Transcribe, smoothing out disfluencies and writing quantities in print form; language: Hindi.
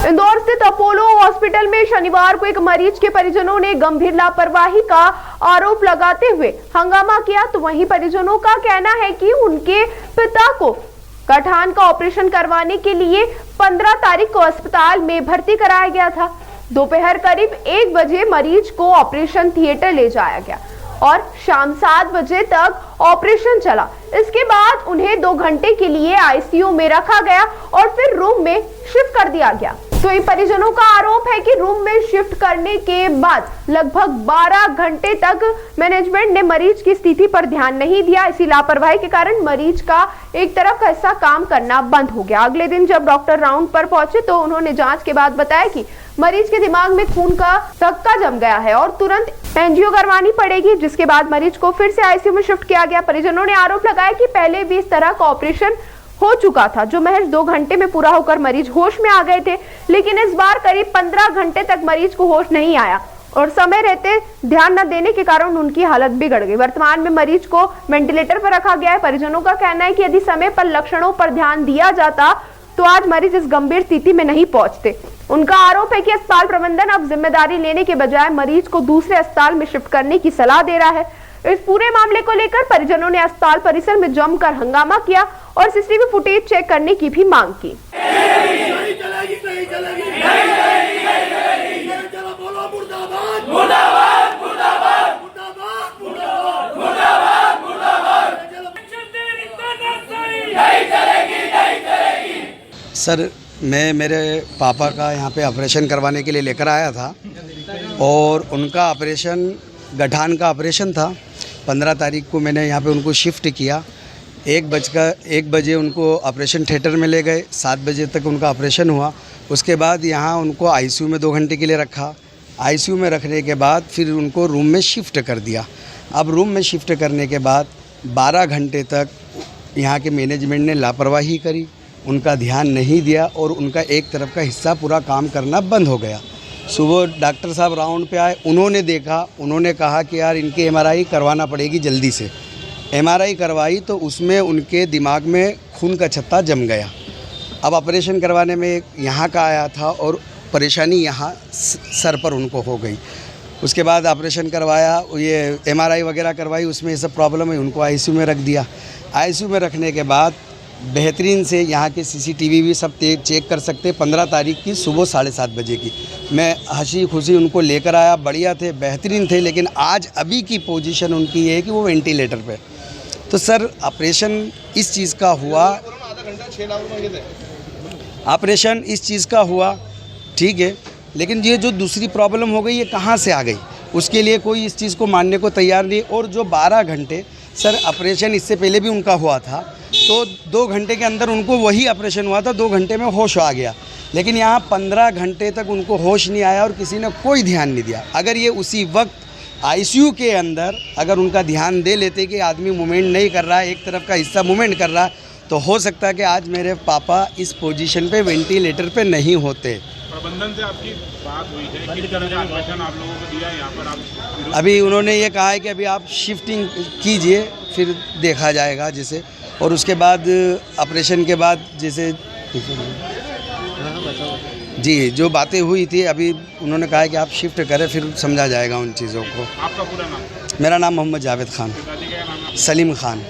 इंदौर स्थित अपोलो हॉस्पिटल में शनिवार को एक मरीज के परिजनों ने गंभीर लापरवाही का आरोप लगाते हुए हंगामा किया। तो वहीं परिजनों का कहना है कि उनके पिता को गठान का ऑपरेशन करवाने के लिए 15 तारीख को अस्पताल में भर्ती कराया गया था। दोपहर करीब 1 बजे मरीज को ऑपरेशन थिएटर ले जाया गया और शाम 7 बजे तक ऑपरेशन चला। इसके बाद उन्हें 2 घंटे के लिए आईसीयू में रखा गया और फिर रूम में शिफ्ट कर दिया गया। तो इन परिजनों का आरोप है कि रूम में शिफ्ट करने के बाद लगभग 12 घंटे तक मैनेजमेंट ने मरीज की स्थिति पर ध्यान नहीं दिया। इसी लापरवाही के कारण मरीज का एक तरफ का हिस्सा काम करना बंद हो गया। अगले दिन जब डॉक्टर राउंड पर पहुंचे तो उन्होंने जांच के बाद बताया कि मरीज के दिमाग में खून का थक्का जम गया है और तुरंत एंजियो करवानी पड़ेगी, जिसके बाद मरीज को फिर से आईसीयू में शिफ्ट किया गया। परिजनों ने आरोप लगाया कि पहले भी इस तरह का ऑपरेशन हो चुका था, जो महज 2 घंटे में पूरा होकर मरीज होश में आ गए थे, लेकिन इस बार करीब 15 घंटे तक मरीज को होश नहीं आया और समय रहते ध्यान न देने के कारण उनकी हालत बिगड़ गई। वर्तमान में मरीज को वेंटिलेटर पर रखा गया है। परिजनों का कहना है कि यदि समय पर लक्षणों पर ध्यान दिया जाता तो आज मरीज इस गंभीर स्थिति में नहीं पहुंचते। उनका आरोप है कि अस्पताल प्रबंधन अब जिम्मेदारी लेने के बजाय मरीज को दूसरे अस्पताल में शिफ्ट करने की सलाह दे रहा है। इस पूरे मामले को लेकर परिजनों ने अस्पताल परिसर में जमकर हंगामा किया और सीसीटीवी फुटेज चेक करने की भी मांग की। सर, मैं मेरे पापा का यहाँ पे ऑपरेशन करवाने के लिए लेकर आया था और उनका ऑपरेशन गठान का ऑपरेशन था। 15 तारीख को मैंने यहाँ पे उनको शिफ्ट किया। 1 बजे उनको ऑपरेशन थिएटर में ले गए। 7 बजे तक उनका ऑपरेशन हुआ। उसके बाद यहाँ उनको आईसीयू में 2 घंटे के लिए रखा। आईसीयू में रखने के बाद फिर उनको रूम में शिफ्ट कर दिया। अब रूम में शिफ्ट करने के बाद 12 घंटे तक यहाँ के मैनेजमेंट ने लापरवाही करी, उनका ध्यान नहीं दिया और उनका एक तरफ का हिस्सा पूरा काम करना बंद हो गया। सुबह डॉक्टर साहब राउंड पे आए, उन्होंने देखा, उन्होंने कहा कि यार इनके एमआरआई करवाना पड़ेगी जल्दी से। एमआरआई करवाई तो उसमें उनके दिमाग में खून का छत्ता जम गया। अब ऑपरेशन करवाने में यहाँ का आया था और परेशानी यहाँ सर पर उनको हो गई। उसके बाद ऑपरेशन करवाया, ये एमआरआई वगैरह करवाई, उसमें ये सब प्रॉब्लम है, उनको आईसीयू में रख दिया। आईसीयू में रखने के बाद बेहतरीन से यहाँ के सीसीटीवी भी सब चेक कर सकते। 15 तारीख की सुबह 7:30 बजे की मैं हंसी खुशी उनको लेकर आया, बढ़िया थे, बेहतरीन थे। लेकिन आज अभी की पोजीशन उनकी ये है कि वो वेंटिलेटर पे। तो सर, ऑपरेशन इस चीज़ का हुआ, ऑपरेशन इस चीज़ का हुआ, ठीक है, लेकिन ये जो दूसरी प्रॉब्लम हो गई ये कहाँ से आ गई, उसके लिए कोई इस चीज़ को मानने को तैयार नहीं। और जो 12 घंटे सर ऑपरेशन इससे पहले भी उनका हुआ था, तो 2 घंटे के अंदर उनको वही ऑपरेशन हुआ था, 2 घंटे में होश आ गया। लेकिन यहाँ 15 घंटे तक उनको होश नहीं आया और किसी ने कोई ध्यान नहीं दिया। अगर ये उसी वक्त आईसीयू के अंदर अगर उनका ध्यान दे लेते कि आदमी मूवमेंट नहीं कर रहा है, एक तरफ का हिस्सा मूवमेंट कर रहा है, तो हो सकता है कि आज मेरे पापा इस पोजीशन पे वेंटिलेटर पे नहीं होते। प्रबंधन से आपकी बात हुई है, किस तरह का आश्वासन आप लोगों को दिया यहाँ पर? आप अभी उन्होंने ये कहा है कि अभी आप शिफ्टिंग कीजिए, फिर देखा जाएगा जैसे, और उसके बाद ऑपरेशन के बाद जैसे जी जो बातें हुई थी, अभी उन्होंने कहा है कि आप शिफ्ट करें, फिर समझा जाएगा उन चीज़ों को। आपका पूरा नाम? मेरा नाम मोहम्मद जावेद खान, सलीम खान।